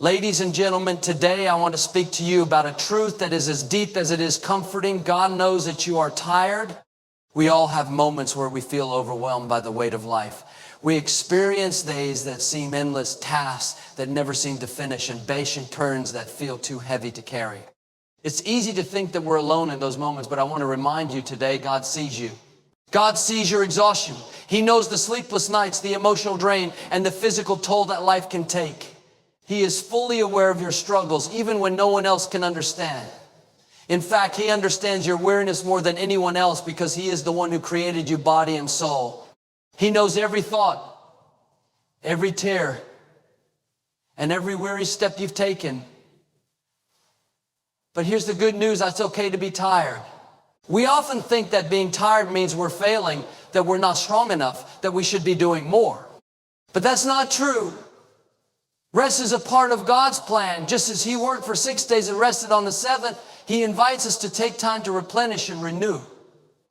Ladies and gentlemen, today I want to speak to you about a truth that is as deep as it is comforting. God knows that you are tired. We all have moments where we feel overwhelmed by the weight of life. We experience days that seem endless, tasks that never seem to finish, and patient turns that feel too heavy to carry. It's easy to think that we're alone in those moments, but I want to remind you today, God sees you. God sees your exhaustion. He knows the sleepless nights, the emotional drain, and the physical toll that life can take. He is fully aware of your struggles, even when no one else can understand. In fact, He understands your weariness more than anyone else because He is the one who created you body and soul. He knows every thought, every tear, and every weary step you've taken. But here's the good news, it's okay to be tired. We often think that being tired means we're failing, that we're not strong enough, that we should be doing more. But that's not true. Rest is a part of God's plan. Just as He worked for 6 days and rested on the seventh, He invites us to take time to replenish and renew.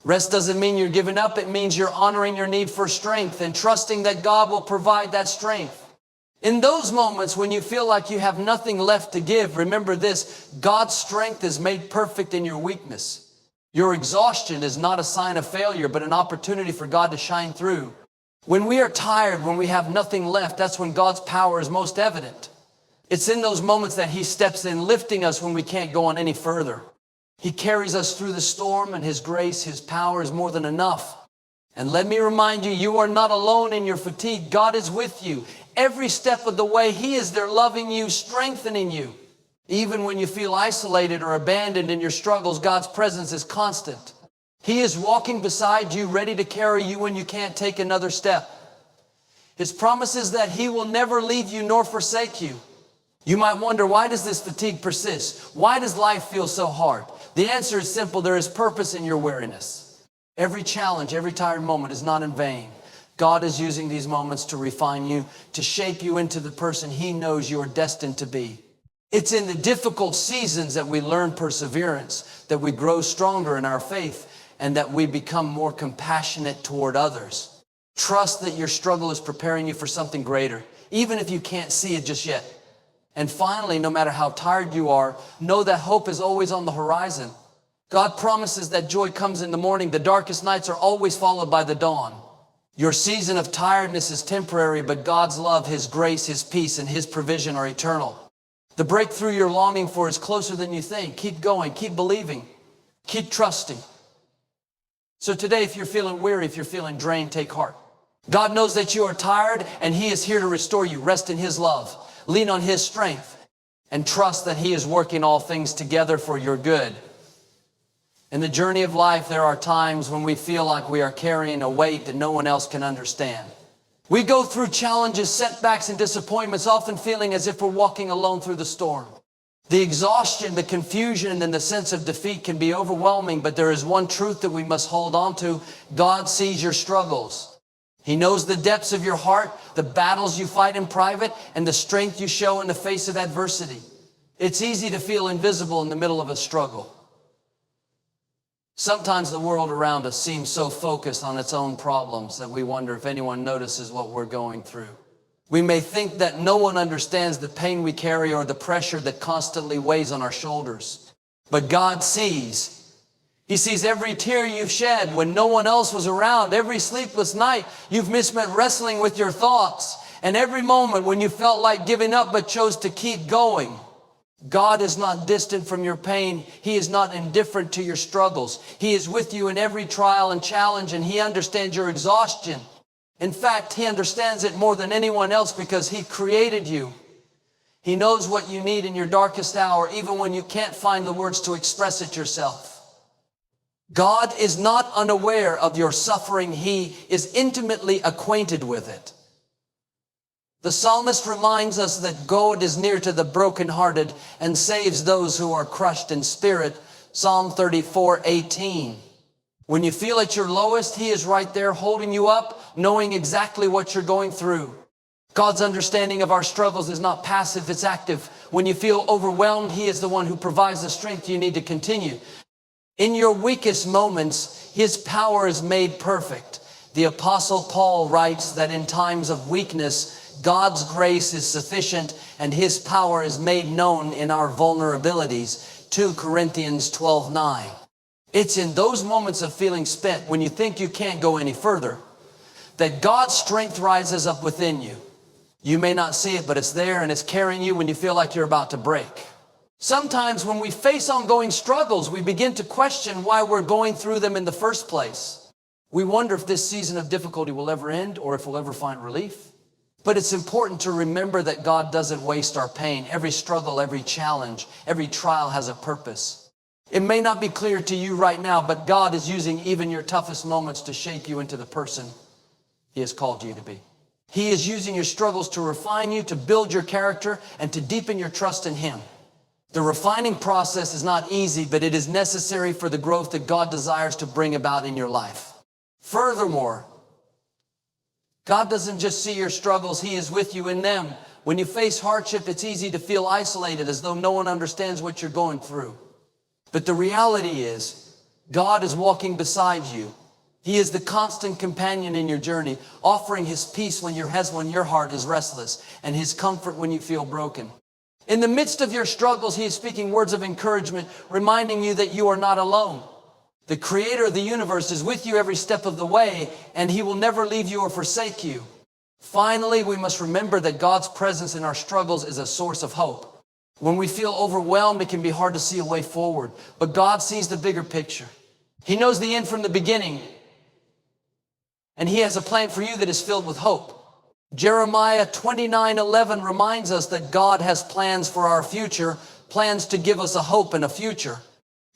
Rest doesn't mean you're giving up. It means you're honoring your need for strength and trusting that God will provide that strength. In those moments when you feel like you have nothing left to give, remember this: God's strength is made perfect in your weakness. Your exhaustion is not a sign of failure, but an opportunity for God to shine through. When we are tired, when we have nothing left, that's when God's power is most evident. It's in those moments that He steps in, lifting us when we can't go on any further. He carries us through the storm, and His grace, His power is more than enough. And let me remind you, you are not alone in your fatigue. God is with you. Every step of the way, He is there loving you, strengthening you. Even when you feel isolated or abandoned in your struggles, God's presence is constant. He is walking beside you, ready to carry you when you can't take another step. His promise is that He will never leave you nor forsake you. You might wonder, why does this fatigue persist? Why does life feel so hard? The answer is simple. There is purpose in your weariness. Every challenge, every tired moment is not in vain. God is using these moments to refine you, to shape you into the person He knows you are destined to be. It's in the difficult seasons that we learn perseverance, that we grow stronger in our faith, and that we become more compassionate toward others. Trust that your struggle is preparing you for something greater, even if you can't see it just yet. And finally, no matter how tired you are, know that hope is always on the horizon. God promises that joy comes in the morning. The darkest nights are always followed by the dawn. Your season of tiredness is temporary, but God's love, His grace, His peace, and His provision are eternal. The breakthrough you're longing for is closer than you think. Keep going, keep believing, keep trusting. So today, if you're feeling weary, if you're feeling drained, take heart. God knows that you are tired, and He is here to restore you. Rest in His love. Lean on His strength, and trust that He is working all things together for your good. In the journey of life, there are times when we feel like we are carrying a weight that no one else can understand. We go through challenges, setbacks, and disappointments, often feeling as if we're walking alone through the storm. The exhaustion, the confusion, and the sense of defeat can be overwhelming, but there is one truth that we must hold on to. God sees your struggles. He knows the depths of your heart, the battles you fight in private, and the strength you show in the face of adversity. It's easy to feel invisible in the middle of a struggle. Sometimes the world around us seems so focused on its own problems that we wonder if anyone notices what we're going through. We may think that no one understands the pain we carry or the pressure that constantly weighs on our shoulders. But God sees. He sees every tear you've shed when no one else was around, every sleepless night you've missed wrestling with your thoughts, and every moment when you felt like giving up but chose to keep going. God is not distant from your pain. He is not indifferent to your struggles. He is with you in every trial and challenge, and He understands your exhaustion. In fact, He understands it more than anyone else because He created you. He knows what you need in your darkest hour, even when you can't find the words to express it yourself. God is not unaware of your suffering. He is intimately acquainted with it. The psalmist reminds us that God is near to the brokenhearted and saves those who are crushed in spirit. Psalm 34:18. When you feel at your lowest, He is right there holding you up, knowing exactly what you're going through. God's understanding of our struggles is not passive, it's active. When you feel overwhelmed, He is the one who provides the strength you need to continue. In your weakest moments, His power is made perfect. The Apostle Paul writes that in times of weakness, God's grace is sufficient and his power is made known in our vulnerabilities. 2 Corinthians 12:9. It's in those moments of feeling spent, when you think you can't go any further, that God's strength rises up within you. You may not see it, but it's there and it's carrying you when you feel like you're about to break. Sometimes when we face ongoing struggles, we begin to question why we're going through them in the first place. We wonder if this season of difficulty will ever end or if we'll ever find relief. But it's important to remember that God doesn't waste our pain. Every struggle, every challenge, every trial has a purpose. It may not be clear to you right now, but God is using even your toughest moments to shape you into the person he has called you to be. He is using your struggles to refine you, to build your character, and to deepen your trust in him. The refining process is not easy, but it is necessary for the growth that God desires to bring about in your life. Furthermore, God doesn't just see your struggles, he is with you in them. When you face hardship, it's easy to feel isolated, as though no one understands what you're going through. But the reality is, God is walking beside you. He is the constant companion in your journey, offering his peace when your heart is restless, and his comfort when you feel broken. In the midst of your struggles, he is speaking words of encouragement, reminding you that you are not alone. The creator of the universe is with you every step of the way, and he will never leave you or forsake you. Finally, we must remember that God's presence in our struggles is a source of hope. When we feel overwhelmed, it can be hard to see a way forward, but God sees the bigger picture. He knows the end from the beginning, and he has a plan for you that is filled with hope. Jeremiah 29:11 reminds us that God has plans for our future, plans to give us a hope and a future.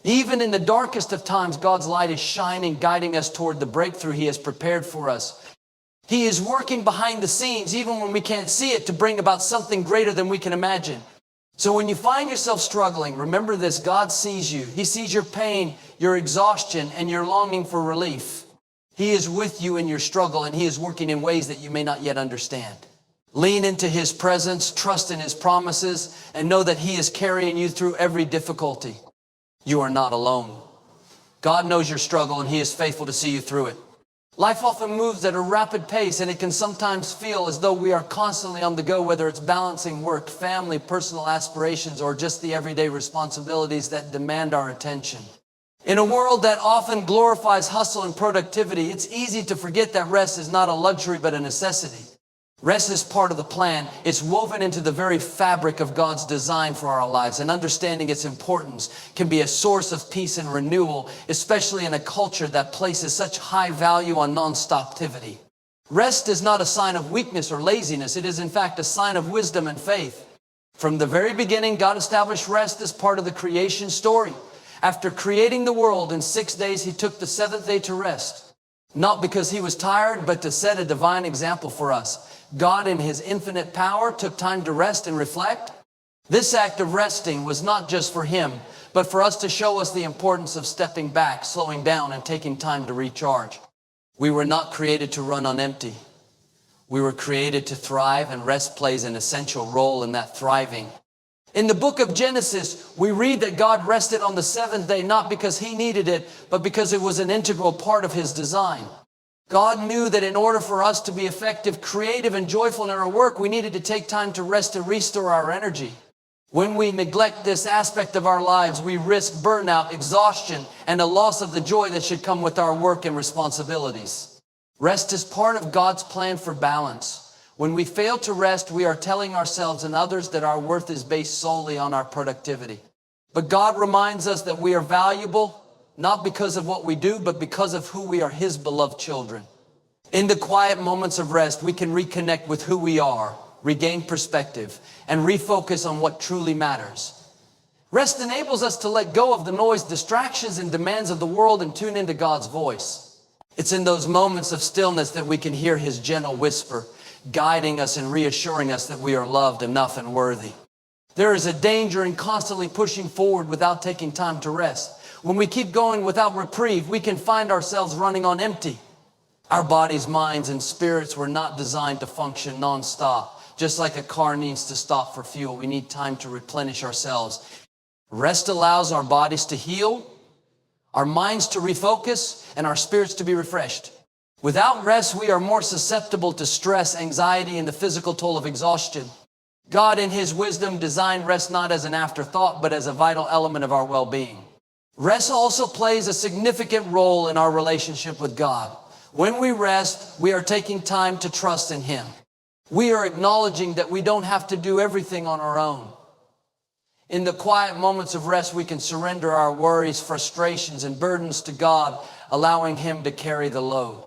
Even in the darkest of times, God's light is shining, guiding us toward the breakthrough he has prepared for us. He is working behind the scenes, even when we can't see it, to bring about something greater than we can imagine. So when you find yourself struggling, remember this: God sees you. He sees your pain, your exhaustion, and your longing for relief. He is with you in your struggle, and he is working in ways that you may not yet understand. Lean into his presence, trust in his promises, and know that he is carrying you through every difficulty. You are not alone. God knows your struggle, and he is faithful to see you through it. Life often moves at a rapid pace, and it can sometimes feel as though we are constantly on the go, whether it's balancing work, family, personal aspirations, or just the everyday responsibilities that demand our attention. In a world that often glorifies hustle and productivity, it's easy to forget that rest is not a luxury but a necessity. Rest is part of the plan. It's woven into the very fabric of God's design for our lives, and understanding its importance can be a source of peace and renewal, especially in a culture that places such high value on non-stop activity. Rest is not a sign of weakness or laziness. It is in fact a sign of wisdom and faith. From the very beginning, God established rest as part of the creation story. After creating the world in 6 days, he took the seventh day to rest. Not because he was tired, but to set a divine example for us. God, in his infinite power, took time to rest and reflect. This act of resting was not just for him, but for us to show us the importance of stepping back, slowing down, and taking time to recharge. We were not created to run on empty. We were created to thrive, and rest plays an essential role in that thriving. In the book of Genesis, we read that God rested on the seventh day, not because he needed it, but because it was an integral part of his design. God knew that in order for us to be effective, creative, and joyful in our work, we needed to take time to rest and restore our energy. When we neglect this aspect of our lives, we risk burnout, exhaustion, and a loss of the joy that should come with our work and responsibilities. Rest is part of God's plan for balance. When we fail to rest, we are telling ourselves and others that our worth is based solely on our productivity. But God reminds us that we are valuable, not because of what we do, but because of who we are, his beloved children. In the quiet moments of rest, we can reconnect with who we are, regain perspective, and refocus on what truly matters. Rest enables us to let go of the noise, distractions, and demands of the world and tune into God's voice. It's in those moments of stillness that we can hear his gentle whisper, guiding us and reassuring us that we are loved, enough, and worthy. There is a danger in constantly pushing forward without taking time to rest. When we keep going without reprieve, we can find ourselves running on empty. Our bodies, minds, and spirits were not designed to function non-stop. Just like a car needs to stop for fuel, we need time to replenish ourselves. Rest allows our bodies to heal, our minds to refocus, and our spirits to be refreshed. Without rest, we are more susceptible to stress, anxiety, and the physical toll of exhaustion. God, in His wisdom, designed rest not as an afterthought, but as a vital element of our well-being. Rest also plays a significant role in our relationship with God. When we rest, we are taking time to trust in Him. We are acknowledging that we don't have to do everything on our own. In the quiet moments of rest, we can surrender our worries, frustrations, and burdens to God, allowing Him to carry the load.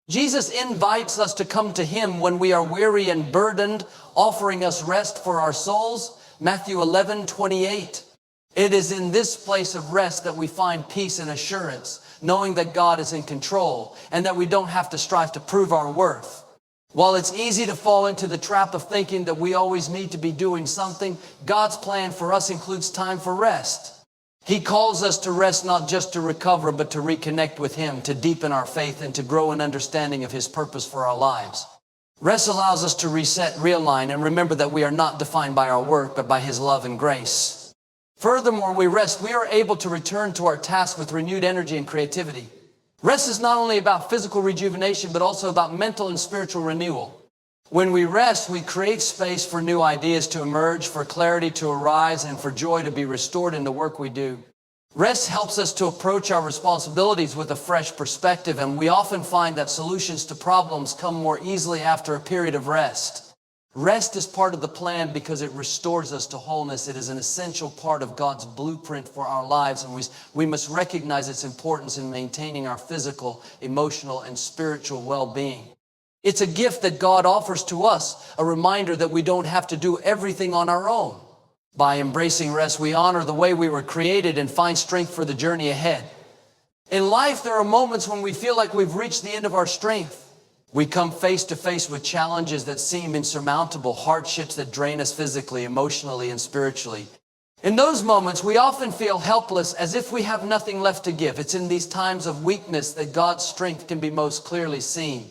Jesus invites us to come to Him when we are weary and burdened, offering us rest for our souls. Matthew 11:28. It is in this place of rest that we find peace and assurance, knowing that God is in control and that we don't have to strive to prove our worth. While it's easy to fall into the trap of thinking that we always need to be doing something, God's plan for us includes time for rest. He calls us to rest not just to recover, but to reconnect with Him, to deepen our faith, and to grow in understanding of His purpose for our lives. Rest allows us to reset, realign, and remember that we are not defined by our work, but by His love and grace. Furthermore, we rest, we are able to return to our task with renewed energy and creativity. Rest is not only about physical rejuvenation, but also about mental and spiritual renewal. When we rest, we create space for new ideas to emerge, for clarity to arise, and for joy to be restored in the work we do. Rest helps us to approach our responsibilities with a fresh perspective, and we often find that solutions to problems come more easily after a period of rest. Rest is part of the plan because it restores us to wholeness. It is an essential part of God's blueprint for our lives, and we must recognize its importance in maintaining our physical, emotional, and spiritual well-being. It's a gift that God offers to us, a reminder that we don't have to do everything on our own. By embracing rest, we honor the way we were created and find strength for the journey ahead. In life, there are moments when we feel like we've reached the end of our strength. We come face to face with challenges that seem insurmountable, hardships that drain us physically, emotionally, and spiritually. In those moments, we often feel helpless, as if we have nothing left to give. It's in these times of weakness that God's strength can be most clearly seen.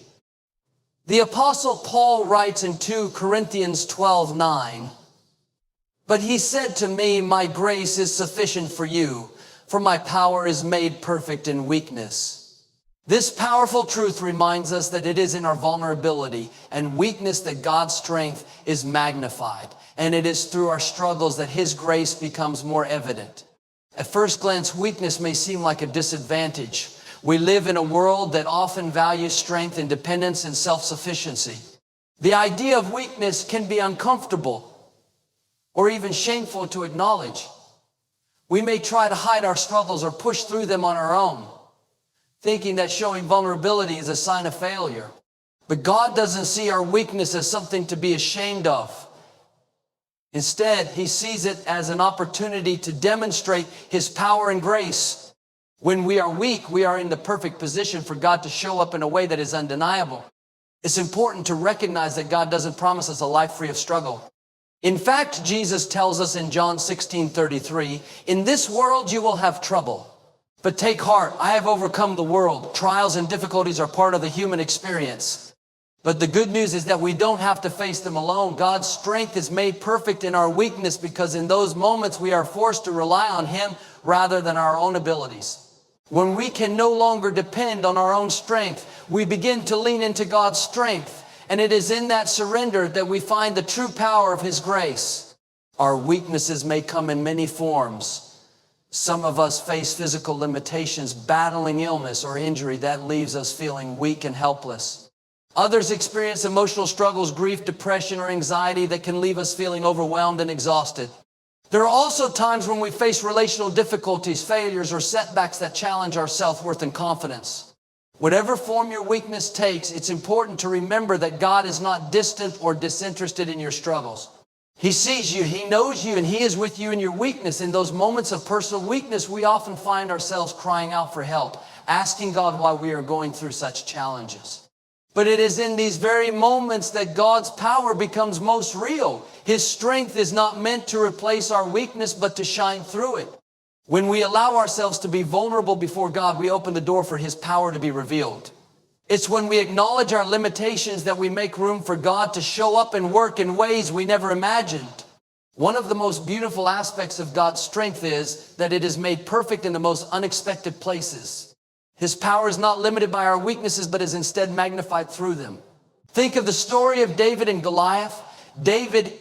The Apostle Paul writes in 2 Corinthians 12:9, "But he said to me, my grace is sufficient for you, for my power is made perfect in weakness." This powerful truth reminds us that it is in our vulnerability and weakness that God's strength is magnified, and it is through our struggles that His grace becomes more evident. At first glance, weakness may seem like a disadvantage. We live in a world that often values strength, independence, and self-sufficiency. The idea of weakness can be uncomfortable or even shameful to acknowledge. We may try to hide our struggles or push through them on our own, thinking that showing vulnerability is a sign of failure. But God doesn't see our weakness as something to be ashamed of. Instead, He sees it as an opportunity to demonstrate His power and grace. When we are weak, we are in the perfect position for God to show up in a way that is undeniable. It's important to recognize that God doesn't promise us a life free of struggle. In fact, Jesus tells us in John 16:33, "In this world you will have trouble. But take heart, I have overcome the world." Trials and difficulties are part of the human experience. But the good news is that we don't have to face them alone. God's strength is made perfect in our weakness, because in those moments we are forced to rely on Him rather than our own abilities. When we can no longer depend on our own strength, we begin to lean into God's strength. And it is in that surrender that we find the true power of His grace. Our weaknesses may come in many forms. Some of us face physical limitations, battling illness or injury that leaves us feeling weak and helpless. Others experience emotional struggles, grief, depression, or anxiety that can leave us feeling overwhelmed and exhausted. There are also times when we face relational difficulties, failures, or setbacks that challenge our self-worth and confidence. Whatever form your weakness takes, it's important to remember that God is not distant or disinterested in your struggles. He sees you, He knows you, and He is with you in your weakness. In those moments of personal weakness, we often find ourselves crying out for help, asking God why we are going through such challenges. But it is in these very moments that God's power becomes most real. His strength is not meant to replace our weakness, but to shine through it. When we allow ourselves to be vulnerable before God, we open the door for His power to be revealed. It's when we acknowledge our limitations that we make room for God to show up and work in ways we never imagined. One of the most beautiful aspects of God's strength is that it is made perfect in the most unexpected places. His power is not limited by our weaknesses, but is instead magnified through them. Think of the story of David and Goliath. David,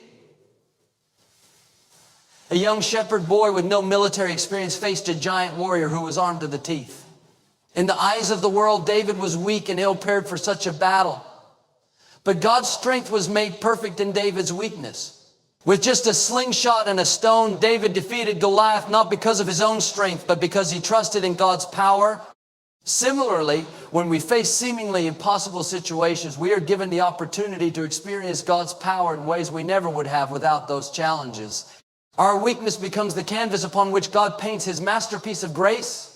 a young shepherd boy with no military experience, faced a giant warrior who was armed to the teeth. In the eyes of the world, David was weak and ill-prepared for such a battle. But God's strength was made perfect in David's weakness. With just a slingshot and a stone, David defeated Goliath not because of his own strength, but because he trusted in God's power. Similarly, when we face seemingly impossible situations, we are given the opportunity to experience God's power in ways we never would have without those challenges. Our weakness becomes the canvas upon which God paints His masterpiece of grace.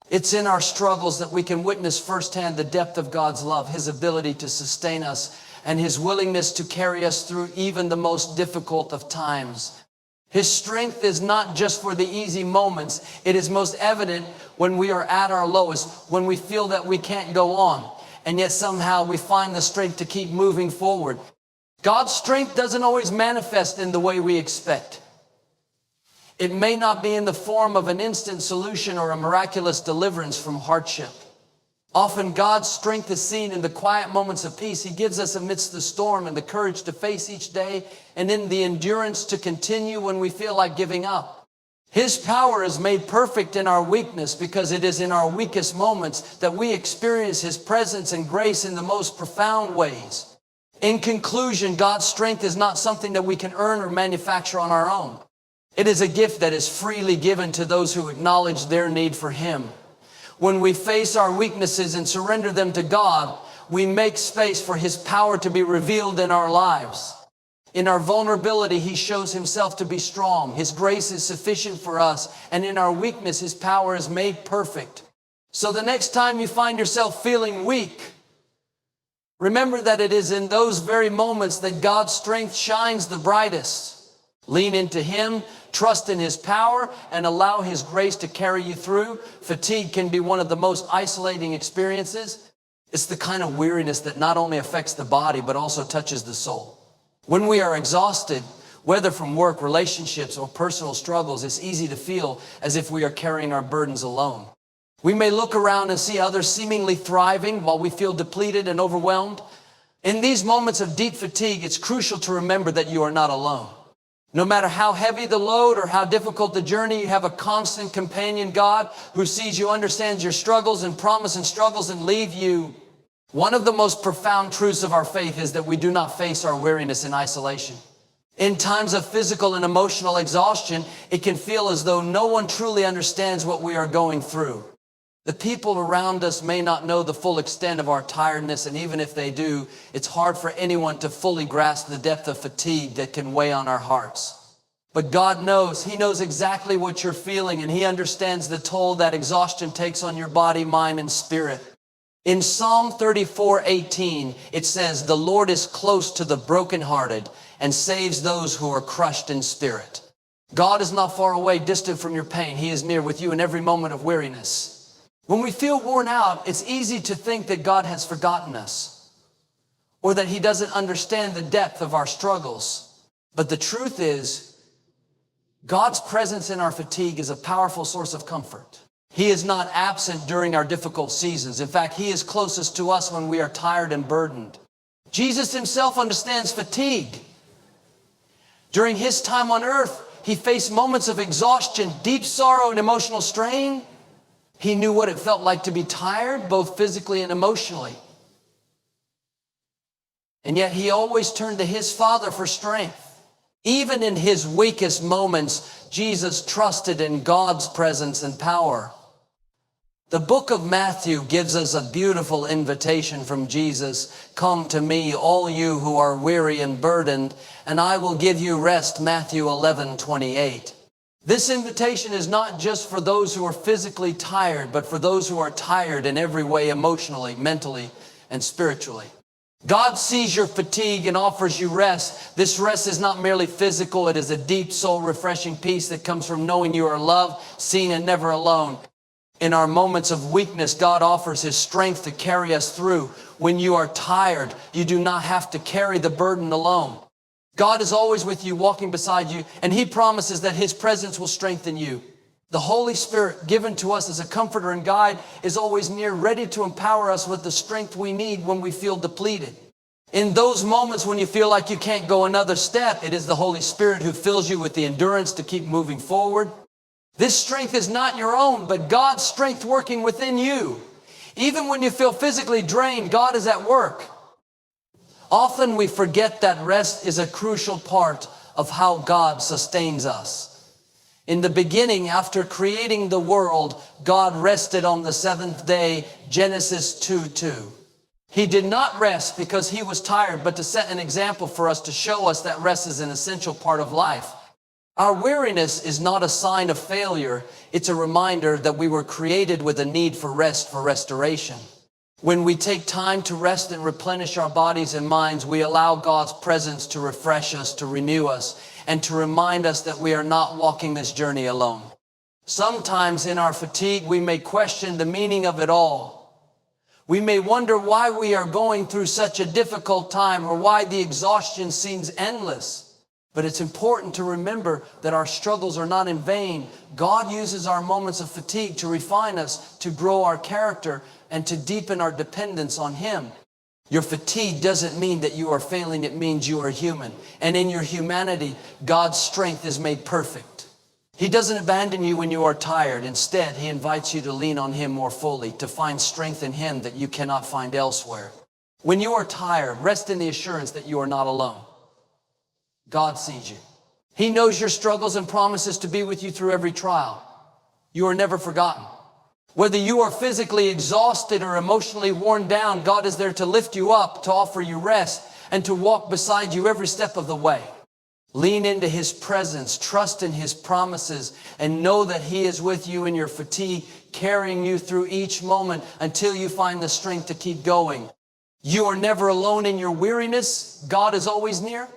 It's in our struggles that we can witness firsthand the depth of God's love, His ability to sustain us, and His willingness to carry us through even the most difficult of times. His strength is not just for the easy moments. It is most evident when we are at our lowest, when we feel that we can't go on, and yet somehow we find the strength to keep moving forward. God's strength doesn't always manifest in the way we expect. It may not be in the form of an instant solution or a miraculous deliverance from hardship. Often God's strength is seen in the quiet moments of peace He gives us amidst the storm, and the courage to face each day, and in the endurance to continue when we feel like giving up. His power is made perfect in our weakness, because it is in our weakest moments that we experience His presence and grace in the most profound ways. In conclusion, God's strength is not something that we can earn or manufacture on our own. It is a gift that is freely given to those who acknowledge their need for Him. When we face our weaknesses and surrender them to God, we make space for His power to be revealed in our lives. In our vulnerability, He shows Himself to be strong. His grace is sufficient for us, and in our weakness, His power is made perfect. So the next time you find yourself feeling weak, remember that it is in those very moments that God's strength shines the brightest. Lean into Him, trust in His power, and allow His grace to carry you through. Fatigue can be one of the most isolating experiences. It's the kind of weariness that not only affects the body, but also touches the soul. When we are exhausted, whether from work, relationships, or personal struggles, it's easy to feel as if we are carrying our burdens alone. We may look around and see others seemingly thriving while we feel depleted and overwhelmed. In these moments of deep fatigue, it's crucial to remember that you are not alone. No matter how heavy the load or how difficult the journey, you have a constant companion, God, who sees you, understands your struggles and promise and struggles and leave you. One of the most profound truths of our faith is that we do not face our weariness in isolation. In times of physical and emotional exhaustion, it can feel as though no one truly understands what we are going through. The people around us may not know the full extent of our tiredness, and even if they do, it's hard for anyone to fully grasp the depth of fatigue that can weigh on our hearts. But God knows. He knows exactly what you're feeling, and He understands the toll that exhaustion takes on your body, mind, and spirit. In Psalm 34:18, it says, "The Lord is close to the brokenhearted and saves those who are crushed in spirit." God is not far away, distant from your pain. He is near with you in every moment of weariness. When we feel worn out, it's easy to think that God has forgotten us, or that He doesn't understand the depth of our struggles. But the truth is, God's presence in our fatigue is a powerful source of comfort. He is not absent during our difficult seasons. In fact, He is closest to us when we are tired and burdened. Jesus Himself understands fatigue. During His time on earth, He faced moments of exhaustion, deep sorrow, and emotional strain. He knew what it felt like to be tired, both physically and emotionally. And yet He always turned to His Father for strength. Even in His weakest moments, Jesus trusted in God's presence and power. The book of Matthew gives us a beautiful invitation from Jesus. "Come to me, all you who are weary and burdened, and I will give you rest." Matthew 11:28. This invitation is not just for those who are physically tired, but for those who are tired in every way, emotionally, mentally, and spiritually. God sees your fatigue and offers you rest. This rest is not merely physical. It is a deep, soul-refreshing peace that comes from knowing you are loved, seen, and never alone. In our moments of weakness, God offers His strength to carry us through. When you are tired, you do not have to carry the burden alone. God is always with you, walking beside you, and He promises that His presence will strengthen you. The Holy Spirit, given to us as a comforter and guide, is always near, ready to empower us with the strength we need when we feel depleted. In those moments when you feel like you can't go another step, it is the Holy Spirit who fills you with the endurance to keep moving forward. This strength is not your own, but God's strength working within you. Even when you feel physically drained, God is at work. Often we forget that rest is a crucial part of how God sustains us. In the beginning, after creating the world, God rested on the seventh day, Genesis 2:2. He did not rest because he was tired, but to set an example for us, to show us that rest is an essential part of life. Our weariness is not a sign of failure. It's a reminder that we were created with a need for rest, for restoration. When we take time to rest and replenish our bodies and minds, we allow God's presence to refresh us, to renew us, and to remind us that we are not walking this journey alone. Sometimes in our fatigue, we may question the meaning of it all. We may wonder why we are going through such a difficult time, or why the exhaustion seems endless. But it's important to remember that our struggles are not in vain. God uses our moments of fatigue to refine us, to grow our character, and to deepen our dependence on Him. Your fatigue doesn't mean that you are failing. It means you are human. And in your humanity, God's strength is made perfect. He doesn't abandon you when you are tired. Instead, He invites you to lean on Him more fully, to find strength in Him that you cannot find elsewhere. When you are tired, rest in the assurance that you are not alone. God sees you. He knows your struggles and promises to be with you through every trial. You are never forgotten. Whether you are physically exhausted or emotionally worn down, God is there to lift you up, to offer you rest, and to walk beside you every step of the way. Lean into His presence, trust in His promises, and know that He is with you in your fatigue, carrying you through each moment until you find the strength to keep going. You are never alone in your weariness. God is always near.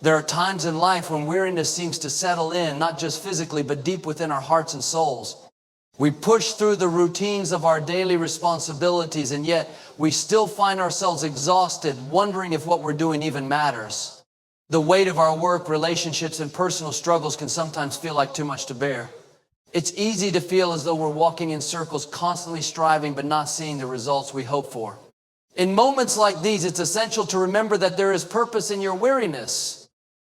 There are times in life when weariness seems to settle in, not just physically, but deep within our hearts and souls. We push through the routines of our daily responsibilities, and yet we still find ourselves exhausted, wondering if what we're doing even matters. The weight of our work, relationships, and personal struggles can sometimes feel like too much to bear. It's easy to feel as though we're walking in circles, constantly striving, but not seeing the results we hope for. In moments like these, it's essential to remember that there is purpose in your weariness.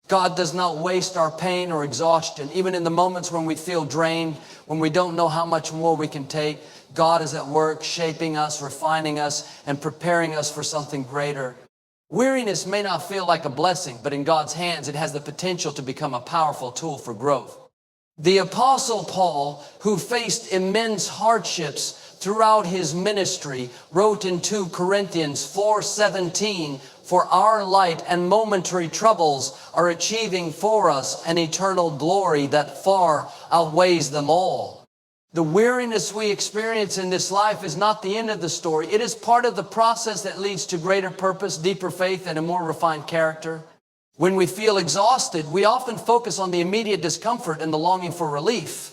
God does not waste our pain or exhaustion. Even in the moments when we feel drained, when we don't know how much more we can take, God is at work shaping us, refining us, and preparing us for something greater. Weariness may not feel like a blessing, but in God's hands, it has the potential to become a powerful tool for growth. The Apostle Paul, who faced immense hardships throughout his ministry, wrote in 2 Corinthians 4:17, "For our light and momentary troubles are achieving for us an eternal glory that far outweighs them all." The weariness we experience in this life is not the end of the story. It is part of the process that leads to greater purpose, deeper faith, and a more refined character. When we feel exhausted, we often focus on the immediate discomfort and the longing for relief.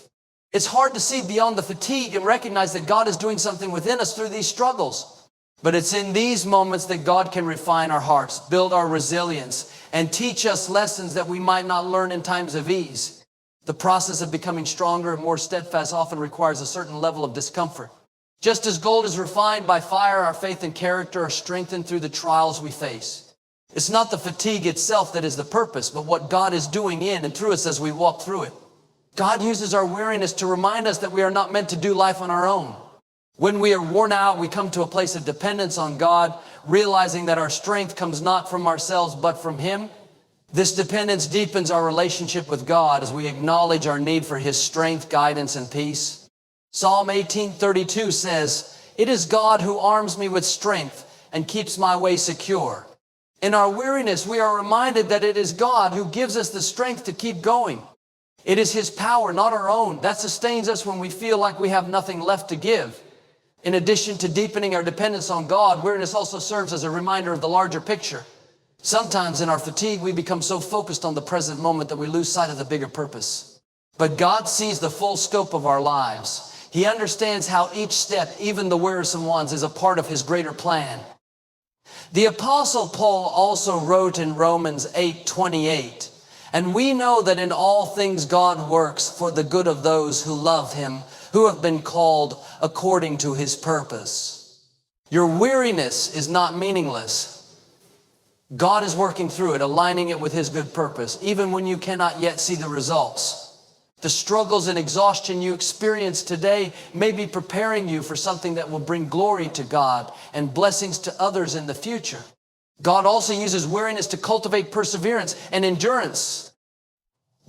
It's hard to see beyond the fatigue and recognize that God is doing something within us through these struggles. But it's in these moments that God can refine our hearts, build our resilience, and teach us lessons that we might not learn in times of ease. The process of becoming stronger and more steadfast often requires a certain level of discomfort. Just as gold is refined by fire, our faith and character are strengthened through the trials we face. It's not the fatigue itself that is the purpose, but what God is doing in and through us as we walk through it. God uses our weariness to remind us that we are not meant to do life on our own. When we are worn out, we come to a place of dependence on God, realizing that our strength comes not from ourselves, but from Him. This dependence deepens our relationship with God as we acknowledge our need for His strength, guidance, and peace. Psalm 18:32 says, "It is God who arms me with strength and keeps my way secure." In our weariness, we are reminded that it is God who gives us the strength to keep going. It is His power, not our own, that sustains us when we feel like we have nothing left to give. In addition to deepening our dependence on God, weariness also serves as a reminder of the larger picture. Sometimes in our fatigue, we become so focused on the present moment that we lose sight of the bigger purpose. But God sees the full scope of our lives. He understands how each step, even the wearisome ones, is a part of His greater plan. The Apostle Paul also wrote in Romans 8:28, And we know that in all things God works for the good of those who love him, who have been called according to his purpose. Your weariness is not meaningless. God is working through it, aligning it with his good purpose, even when you cannot yet see the results. The struggles and exhaustion you experience today may be preparing you for something that will bring glory to God and blessings to others in the future. God also uses weariness to cultivate perseverance and endurance.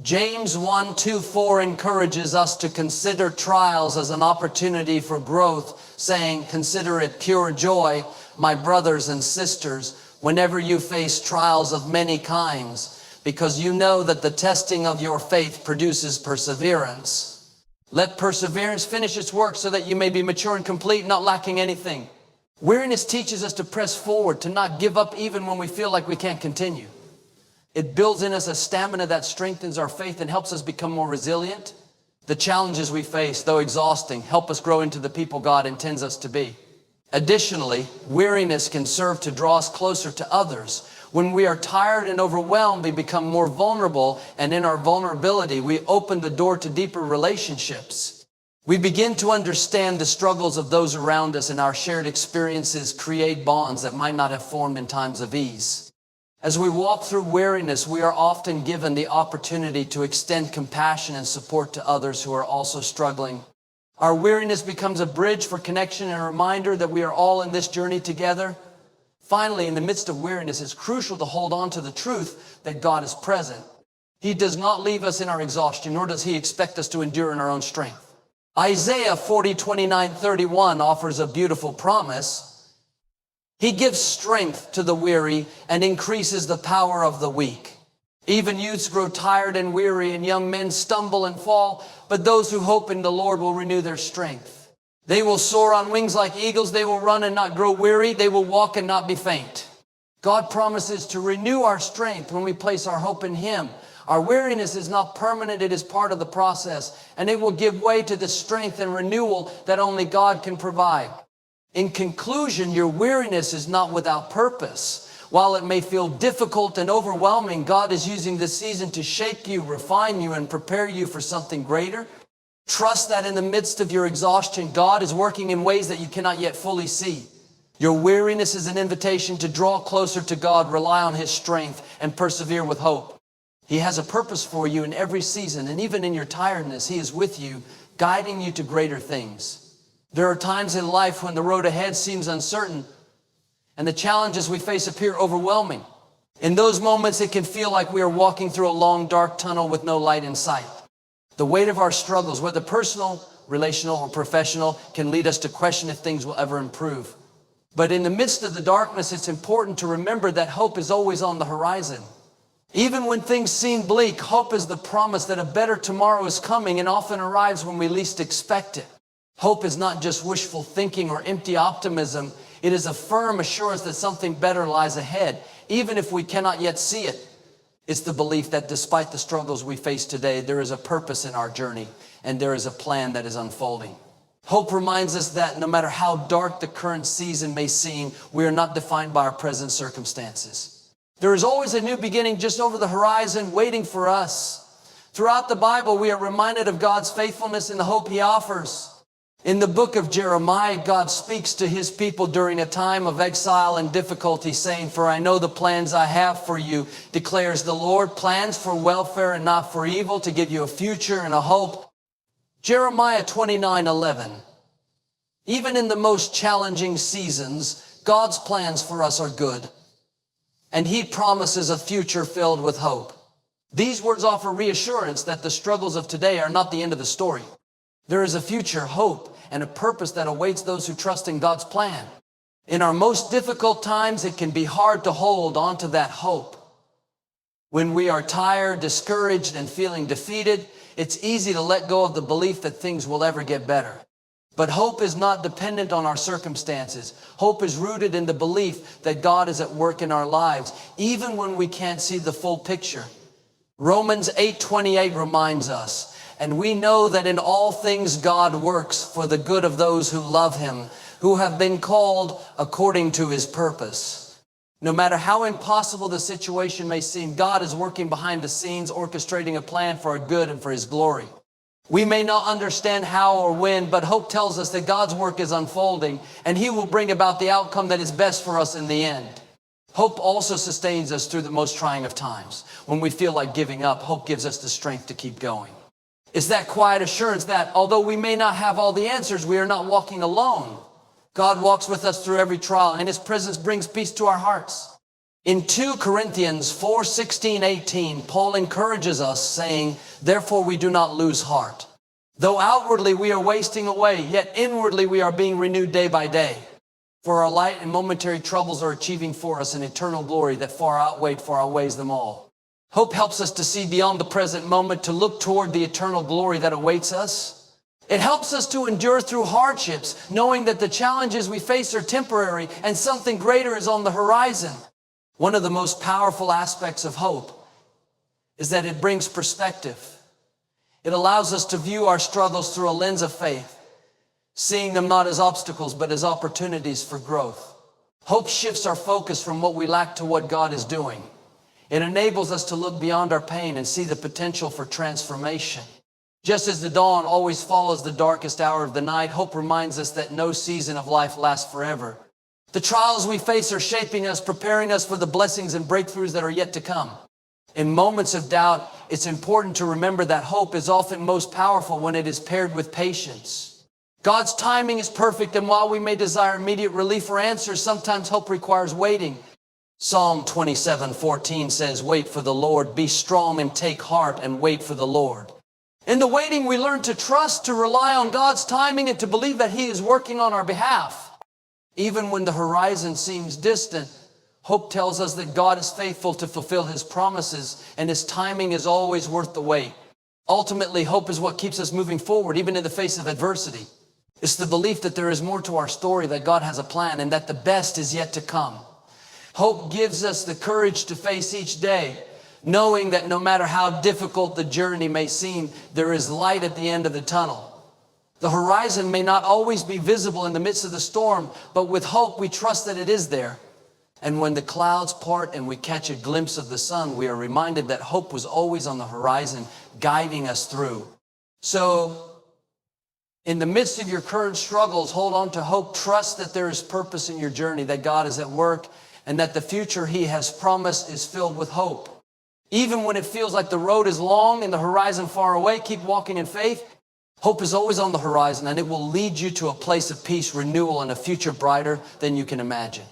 James 1:2-4 encourages us to consider trials as an opportunity for growth, saying, "Consider it pure joy, my brothers and sisters, whenever you face trials of many kinds, because you know that the testing of your faith produces perseverance. Let perseverance finish its work so that you may be mature and complete, not lacking anything." Weariness teaches us to press forward, to not give up even when we feel like we can't continue. It builds in us a stamina that strengthens our faith and helps us become more resilient. The challenges we face, though exhausting, help us grow into the people God intends us to be. Additionally, weariness can serve to draw us closer to others. When we are tired and overwhelmed, we become more vulnerable, and in our vulnerability, we open the door to deeper relationships. We begin to understand the struggles of those around us, and our shared experiences create bonds that might not have formed in times of ease. As we walk through weariness, we are often given the opportunity to extend compassion and support to others who are also struggling. Our weariness becomes a bridge for connection and a reminder that we are all in this journey together. Finally, in the midst of weariness, it's crucial to hold on to the truth that God is present. He does not leave us in our exhaustion, nor does he expect us to endure in our own strength. Isaiah 40:29-31 offers a beautiful promise. He gives strength to the weary and increases the power of the weak. Even youths grow tired and weary, and young men stumble and fall, but those who hope in the Lord will renew their strength. They will soar on wings like eagles. They will run and not grow weary. They will walk and not be faint. God promises to renew our strength when we place our hope in him. Our weariness is not permanent, it is part of the process, and it will give way to the strength and renewal that only God can provide. In conclusion, your weariness is not without purpose. While it may feel difficult and overwhelming, God is using this season to shape you, refine you, and prepare you for something greater. Trust that in the midst of your exhaustion, God is working in ways that you cannot yet fully see. Your weariness is an invitation to draw closer to God, rely on his strength, and persevere with hope. He has a purpose for you in every season, and even in your tiredness, he is with you, guiding you to greater things. There are times in life when the road ahead seems uncertain, and the challenges we face appear overwhelming. In those moments, it can feel like we are walking through a long, dark tunnel with no light in sight. The weight of our struggles, whether personal, relational, or professional, can lead us to question if things will ever improve. But in the midst of the darkness, it's important to remember that hope is always on the horizon. Even when things seem bleak, hope is the promise that a better tomorrow is coming, and often arrives when we least expect it. Hope is not just wishful thinking or empty optimism. It is a firm assurance that something better lies ahead, even if we cannot yet see it. It's the belief that despite the struggles we face today, there is a purpose in our journey, and there is a plan that is unfolding. Hope reminds us that no matter how dark the current season may seem, we are not defined by our present circumstances. There is always a new beginning just over the horizon waiting for us. Throughout the Bible, we are reminded of God's faithfulness and the hope he offers. In the book of Jeremiah, God speaks to his people during a time of exile and difficulty, saying, "For I know the plans I have for you, declares the Lord, plans for welfare and not for evil, to give you a future and a hope." Jeremiah 29:11. Even in the most challenging seasons, God's plans for us are good, and he promises a future filled with hope. These words offer reassurance that the struggles of today are not the end of the story. There is a future hope and a purpose that awaits those who trust in God's plan. In our most difficult times, it can be hard to hold on to that hope. When we are tired, discouraged, and feeling defeated, it's easy to let go of the belief that things will ever get better. But hope is not dependent on our circumstances. Hope is rooted in the belief that God is at work in our lives, even when we can't see the full picture. Romans 8:28 reminds us, "And we know that in all things God works for the good of those who love him, who have been called according to his purpose." No matter how impossible the situation may seem, God is working behind the scenes, orchestrating a plan for our good and for His glory. We may not understand how or when, but hope tells us that God's work is unfolding and He will bring about the outcome that is best for us in the end. Hope also sustains us through the most trying of times. When we feel like giving up, hope gives us the strength to keep going. It's that quiet assurance that although we may not have all the answers, we are not walking alone. God walks with us through every trial, and His presence brings peace to our hearts. In 2 Corinthians 4:16-18, Paul encourages us, saying, "Therefore we do not lose heart. Though outwardly we are wasting away, yet inwardly we are being renewed day by day. For our light and momentary troubles are achieving for us an eternal glory that far outweighs them all." Hope helps us to see beyond the present moment, to look toward the eternal glory that awaits us. It helps us to endure through hardships, knowing that the challenges we face are temporary and something greater is on the horizon. One of the most powerful aspects of hope is that it brings perspective. It allows us to view our struggles through a lens of faith, seeing them not as obstacles, but as opportunities for growth. Hope shifts our focus from what we lack to what God is doing. It enables us to look beyond our pain and see the potential for transformation. Just as the dawn always follows the darkest hour of the night, hope reminds us that no season of life lasts forever. The trials we face are shaping us, preparing us for the blessings and breakthroughs that are yet to come. In moments of doubt, it's important to remember that hope is often most powerful when it is paired with patience. God's timing is perfect, and while we may desire immediate relief or answers, sometimes hope requires waiting. Psalm 27:14 says, "Wait for the Lord, be strong and take heart and wait for the Lord." In the waiting, we learn to trust, to rely on God's timing, and to believe that He is working on our behalf. Even when the horizon seems distant, hope tells us that God is faithful to fulfill His promises, and His timing is always worth the wait. Ultimately, hope is what keeps us moving forward, even in the face of adversity. It's the belief that there is more to our story, that God has a plan, and that the best is yet to come. Hope gives us the courage to face each day, knowing that no matter how difficult the journey may seem, there is light at the end of the tunnel. The horizon may not always be visible in the midst of the storm, but with hope we trust that it is there. And when the clouds part and we catch a glimpse of the sun, we are reminded that hope was always on the horizon, guiding us through. So, in the midst of your current struggles, hold on to hope. Trust that there is purpose in your journey, that God is at work, and that the future He has promised is filled with hope. Even when it feels like the road is long and the horizon far away, keep walking in faith. Hope is always on the horizon, and it will lead you to a place of peace, renewal, and a future brighter than you can imagine.